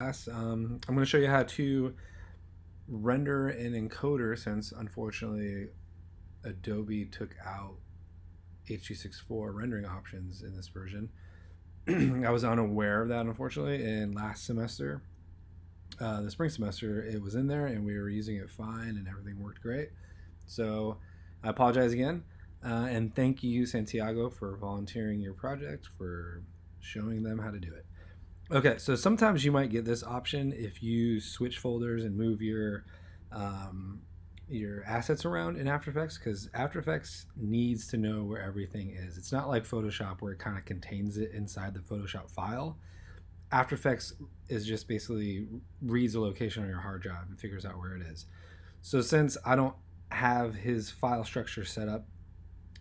I'm going to show you how to render an encoder, since unfortunately Adobe took out H.264 rendering options in this version. I was unaware of that, unfortunately, and last semester, the spring semester, it was in there and we were using it fine and everything worked great. So I apologize again, and thank you, Santiago, for volunteering your project, for showing them how to do it. Okay, so sometimes you might get this option if you switch folders and move your assets around in After Effects, because After Effects needs to know where everything is. It's not like Photoshop where it kind of contains it inside the Photoshop file. After Effects is just basically reads a location on your hard drive and figures out where it is. So since I don't have his file structure set up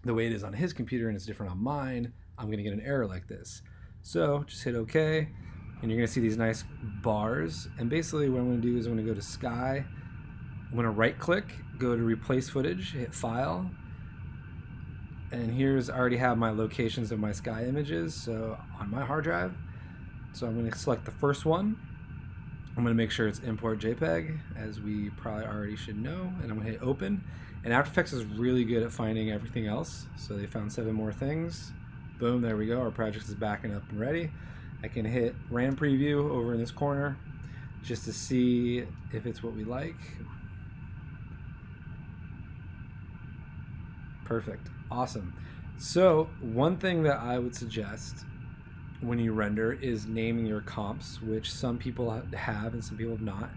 the way it is on his computer and it's different on mine, I'm going to get an error like this. So just hit OK, and you're going to see these nice bars. And basically what I'm going to do is I'm going to go to Sky. I'm going to right click, go to Replace Footage, hit File. And here's, I already have my locations of my Sky images so on my hard drive. So I'm going to select the first one. I'm going to make sure it's Import JPEG, as we probably already should know. And I'm going to hit Open. And After Effects is really good at finding everything else. So they found 7 more things. Boom, there we go. Our project is backing up and ready. I can hit RAM Preview over in this corner just to see if it's what we like. Perfect. Awesome. So one thing that I would suggest when you render is naming your comps, which some people have and some people have not.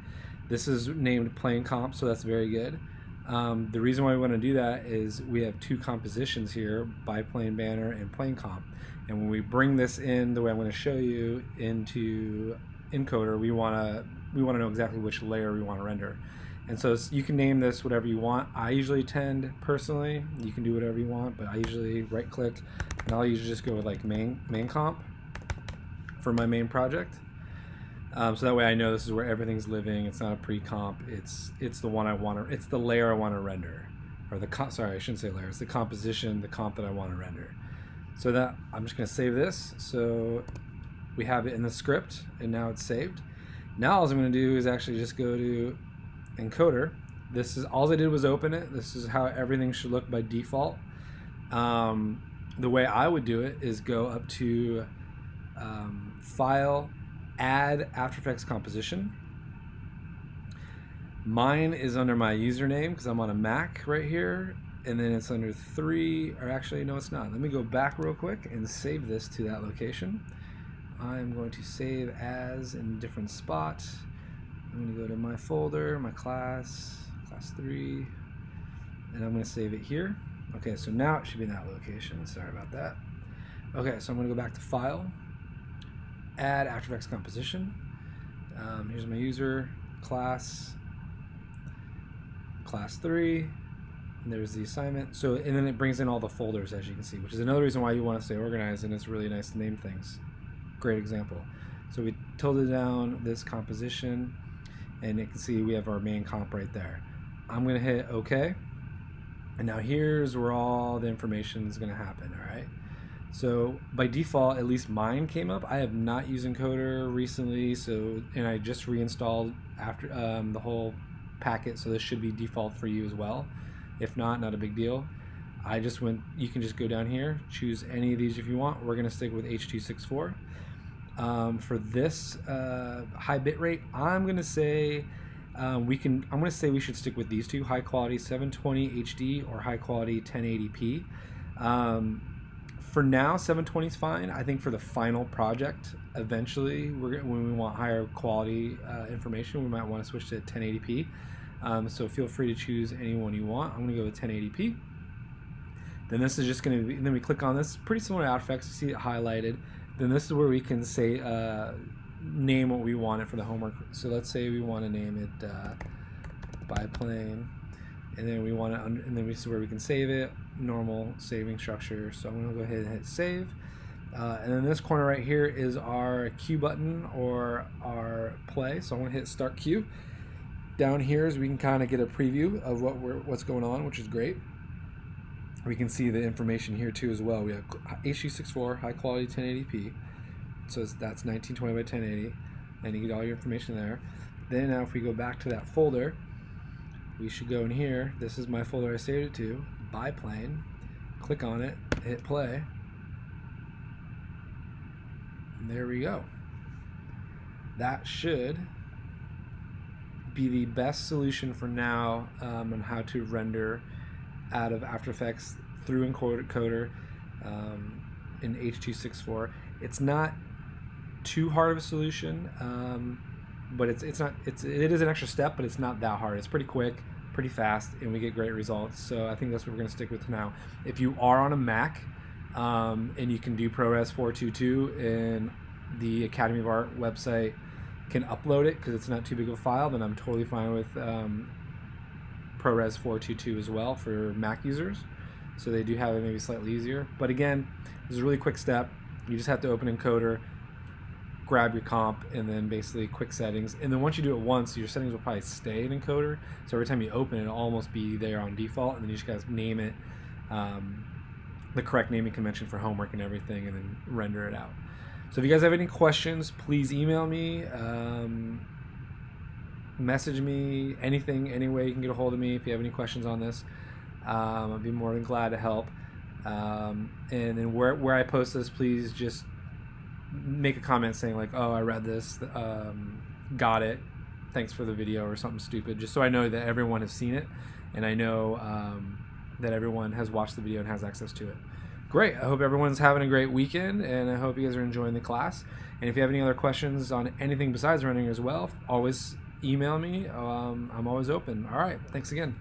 This is named Plane Comp, so that's very good. The reason why we want to do that is we have 2 compositions here, Biplane Banner and Plane Comp. And when we bring this in the way I'm going to show you into Encoder, we want to know exactly which layer we want to render. And so you can name this whatever you want. I usually tend, personally, you can do whatever you want, but I usually right click and I'll usually just go with like main comp for my main project. So that way I know this is where everything's living. It's not a pre-comp. It's the one I want to. It's the layer I want to render, or sorry, I shouldn't say layer. It's the composition, the comp that I want to render. So that I'm just going to save this. So we have it in the script, and now it's saved. Now all I'm going to do is actually just go to Encoder. This is all I did was open it. This is how everything should look by default. The way I would do it is go up to File, Add After Effects Composition. Mine is under my username because I'm on a Mac right here, and then it's under 3, or actually no, it's not. Let me go back real quick and save this to that location. I'm going to save as in a different spot. I'm going to go to my folder, my class 3, and I'm going to save it here. Okay, so now it should be in that location. Sorry about that. Okay, so I'm going to go back to File, Add After Effects Composition. Here's my user, class 3, and there's the assignment. So, and then it brings in all the folders, as you can see, which is another reason why you want to stay organized, and it's really nice to name things. Great example. So we tilted down this composition, and you can see we have our main comp right there. I'm going to hit OK, and now here's where all the information is going to happen. All right. So by default, at least mine came up. I have not used Encoder recently, and I just reinstalled after the whole packet, so this should be default for you as well. If not a big deal. You can just go down here, choose any of these if you want. We're going to stick with H.264. For this high bitrate, I'm going to say we should stick with these 2, high quality 720 HD or high quality 1080p. For now, 720 is fine. I think for the final project, eventually, when we want higher quality information, we might want to switch to 1080p. So feel free to choose any one you want. I'm going to go with 1080p. Then this is just going to be, and then we click on this, pretty similar to After Effects. You see it highlighted. Then this is where we can say, name what we want it for the homework. So let's say we want to name it biplane, and then we want to, and then we see where we can save it. Normal saving structure. So I'm going to go ahead and hit save. And then this corner right here is our Q button or our play. So I'm going to hit start Q. Down here is we can kind of get a preview of what's going on, which is great. We can see the information here too as well. We have H.264 high quality 1080p. So that's 1920 by 1080. and you get all your information there. Then now if we go back to that folder, we should go in here. This is my folder I saved it to, biplane. Click on it, hit play. And there we go. That should be the best solution for now on how to render out of After Effects through Encoder in H.264. It's not too hard of a solution, but it is an extra step, but it's not that hard. It's pretty quick, pretty fast, and we get great results. So I think that's what we're going to stick with now. If you are on a Mac and you can do ProRes 422, and the Academy of Art website can upload it because it's not too big of a file, then I'm totally fine with ProRes 422 as well for Mac users. So they do have it maybe slightly easier. But again, this is a really quick step. You just have to open Encoder, grab your comp, and then basically quick settings. And then once you do it once, your settings will probably stay in Encoder. So every time you open it, it'll almost be there on default. And then you just guys name it the correct naming convention for homework and everything, and then render it out. So if you guys have any questions, please email me, message me, anything, any way you can get a hold of me if you have any questions on this. I'd be more than glad to help. And then where I post this, please just make a comment saying like, oh, I read this, got it, thanks for the video, or something stupid, just so I know that everyone has seen it, and I know that everyone has watched the video and has access to it. Great. I hope everyone's having a great weekend, and I hope you guys are enjoying the class. And if you have any other questions on anything besides rendering as well, always email me. I'm always open. All right. Thanks again.